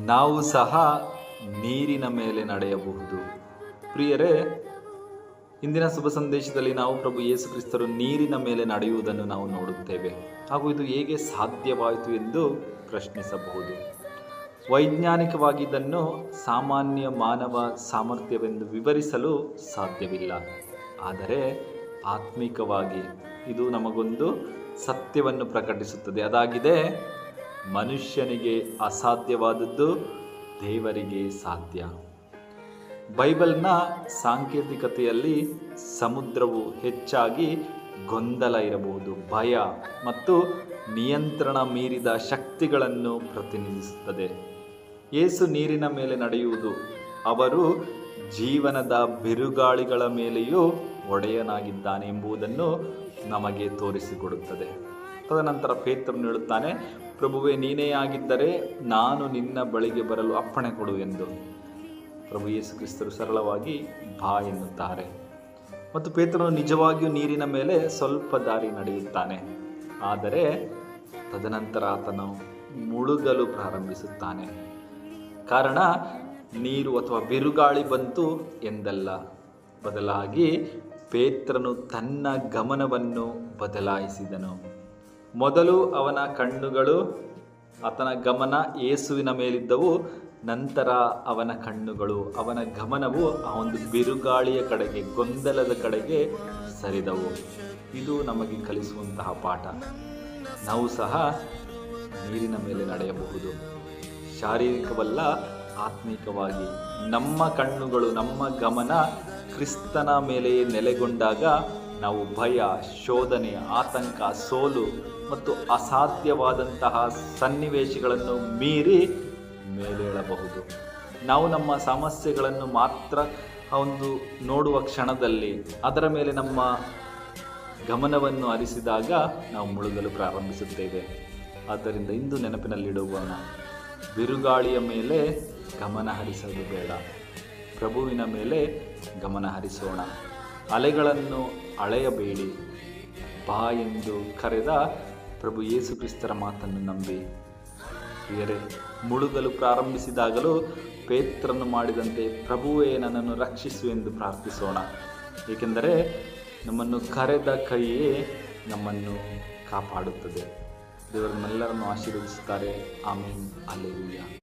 ನಾವು ಸಹ ನೀರಿನ ಮೇಲೆ ನಡೆಯಬಹುದು. ಪ್ರಿಯರೇ, ಇಂದಿನ ಶುಭ ಸಂದೇಶದಲ್ಲಿ ನಾವು ಪ್ರಭು ಯೇಸು ಕ್ರಿಸ್ತರು ನೀರಿನ ಮೇಲೆ ನಡೆಯುವುದನ್ನು ನಾವು ನೋಡುತ್ತೇವೆ. ಹಾಗೂ ಇದು ಹೇಗೆ ಸಾಧ್ಯವಾಯಿತು ಎಂದು ಪ್ರಶ್ನಿಸಬಹುದು. ವೈಜ್ಞಾನಿಕವಾಗಿ ಇದನ್ನು ಸಾಮಾನ್ಯ ಮಾನವ ಸಾಮರ್ಥ್ಯವೆಂದು ವಿವರಿಸಲು ಸಾಧ್ಯವಿಲ್ಲ. ಆದರೆ ಆತ್ಮಿಕವಾಗಿ ಇದು ನಮಗೊಂದು ಸತ್ಯವನ್ನು ಪ್ರಕಟಿಸುತ್ತದೆ. ಅದಾಗಿದೆ, ಮನುಷ್ಯನಿಗೆ ಅಸಾಧ್ಯವಾದದ್ದು ದೇವರಿಗೆ ಸಾಧ್ಯ. ಬೈಬಲ್ನ ಸಾಂಕೇತಿಕತೆಯಲ್ಲಿ ಸಮುದ್ರವು ಹೆಚ್ಚಾಗಿ ಗೊಂದಲ ಇರಬಹುದು, ಭಯ ಮತ್ತು ನಿಯಂತ್ರಣ ಮೀರಿದ ಶಕ್ತಿಗಳನ್ನು ಪ್ರತಿನಿಧಿಸುತ್ತದೆ. ಯೇಸು ನೀರಿನ ಮೇಲೆ ನಡೆಯುವುದು ಅವರು ಜೀವನದ ಬಿರುಗಾಳಿಗಳ ಮೇಲೆಯೂ ಒಡೆಯನಾಗಿದ್ದಾನೆ ಎಂಬುದನ್ನು ನಮಗೆ ತೋರಿಸಿಕೊಡುತ್ತದೆ. ತದನಂತರ ಪೇತ್ರನು ಹೇಳುತ್ತಾನೆ, ಪ್ರಭುವೇ, ನೀನೇ ಆಗಿದ್ದರೆ ನಾನು ನಿನ್ನ ಬಳಿಗೆ ಬರಲು ಅಪ್ಪಣೆ ಕೊಡು ಎಂದು. ಪ್ರಭು ಯೇಸು ಕ್ರಿಸ್ತರು ಸರಳವಾಗಿ ಬಾ ಎನ್ನುತ್ತಾರೆ. ಮತ್ತು ಪೇತ್ರನು ನಿಜವಾಗಿಯೂ ನೀರಿನ ಮೇಲೆ ಸ್ವಲ್ಪ ದಾರಿ ನಡೆಯುತ್ತಾನೆ. ಆದರೆ ತದನಂತರ ಆತನು ಮುಳುಗಲು ಪ್ರಾರಂಭಿಸುತ್ತಾನೆ. ಕಾರಣ ನೀರು ಅಥವಾ ಬಿರುಗಾಳಿ ಬಂತು ಎಂದಲ್ಲ, ಬದಲಾಗಿ ಪೇತ್ರನು ತನ್ನ ಗಮನವನ್ನು ಬದಲಾಯಿಸಿದನು. ಮೊದಲು ಅವನ ಕಣ್ಣುಗಳು, ಆತನ ಗಮನ ಯೇಸುವಿನ ಮೇಲಿದ್ದವು. ನಂತರ ಅವನ ಕಣ್ಣುಗಳು, ಅವನ ಗಮನವು ಆ ಒಂದು ಬಿರುಗಾಳಿಯ ಕಡೆಗೆ, ಗೊಂದಲದ ಕಡೆಗೆ ಸರಿದವು. ಇದು ನಮಗೆ ಕಲಿಸುವಂತಹ ಪಾಠ. ನಾವು ಸಹ ನೀರಿನ ಮೇಲೆ ನಡೆಯಬಹುದು. ಶಾರೀರಿಕವಲ್ಲ, ಆತ್ಮಿಕವಾಗಿ ನಮ್ಮ ಕಣ್ಣುಗಳು, ನಮ್ಮ ಗಮನ ಕ್ರಿಸ್ತನ ಮೇಲೆಯೇ ನೆಲೆಗೊಂಡಾಗ ನಾವು ಭಯ, ಶೋಧನೆ, ಆತಂಕ, ಸೋಲು ಮತ್ತು ಅಸಾಧ್ಯವಾದಂತಹ ಸನ್ನಿವೇಶಗಳನ್ನು ಮೀರಿ ಮೇಲೇಳಬಹುದು. ನಾವು ನಮ್ಮ ಸಮಸ್ಯೆಗಳನ್ನು ಮಾತ್ರ ಒಂದು ನೋಡುವ ಕ್ಷಣದಲ್ಲಿ ಅದರ ಮೇಲೆ ನಮ್ಮ ಗಮನವನ್ನು ಹರಿಸಿದಾಗ ನಾವು ಮುಳುಗಲು ಪ್ರಾರಂಭಿಸುತ್ತೇವೆ. ಆದ್ದರಿಂದ ಇಂದು ನೆನಪಿನಲ್ಲಿಡುವನ, ಬಿರುಗಾಳಿಯ ಮೇಲೆ ಗಮನ ಹರಿಸಲು ಬೇಡ, ಪ್ರಭುವಿನ ಮೇಲೆ ಗಮನ ಹರಿಸೋಣ. ಅಲೆಗಳನ್ನು ಅಳೆಯಬೇಡಿ, ಬಾ ಎಂದು ಕರೆದ ಪ್ರಭು ಯೇಸು ಕ್ರಿಸ್ತರ ಮಾತನ್ನು ನಂಬಿ. ಪ್ರಿಯರೇ, ಮುಳುಗಲು ಪ್ರಾರಂಭಿಸಿದಾಗಲೂ ಪೇತ್ರನು ಮಾಡಿದಂತೆ ಪ್ರಭುವೇ ನನ್ನನ್ನು ರಕ್ಷಿಸು ಎಂದು ಪ್ರಾರ್ಥಿಸೋಣ. ಏಕೆಂದರೆ ನಮ್ಮನ್ನು ಕರೆದ ಕೈಯೇ ನಮ್ಮನ್ನು ಕಾಪಾಡುತ್ತದೆ. ದೇವರು ನಮ್ಮೆಲ್ಲರನ್ನು ಆಶೀರ್ವದಿಸುತ್ತಾರೆ. ಆಮೆನ್. ಹಲ್ಲೆಲೂಯಾ.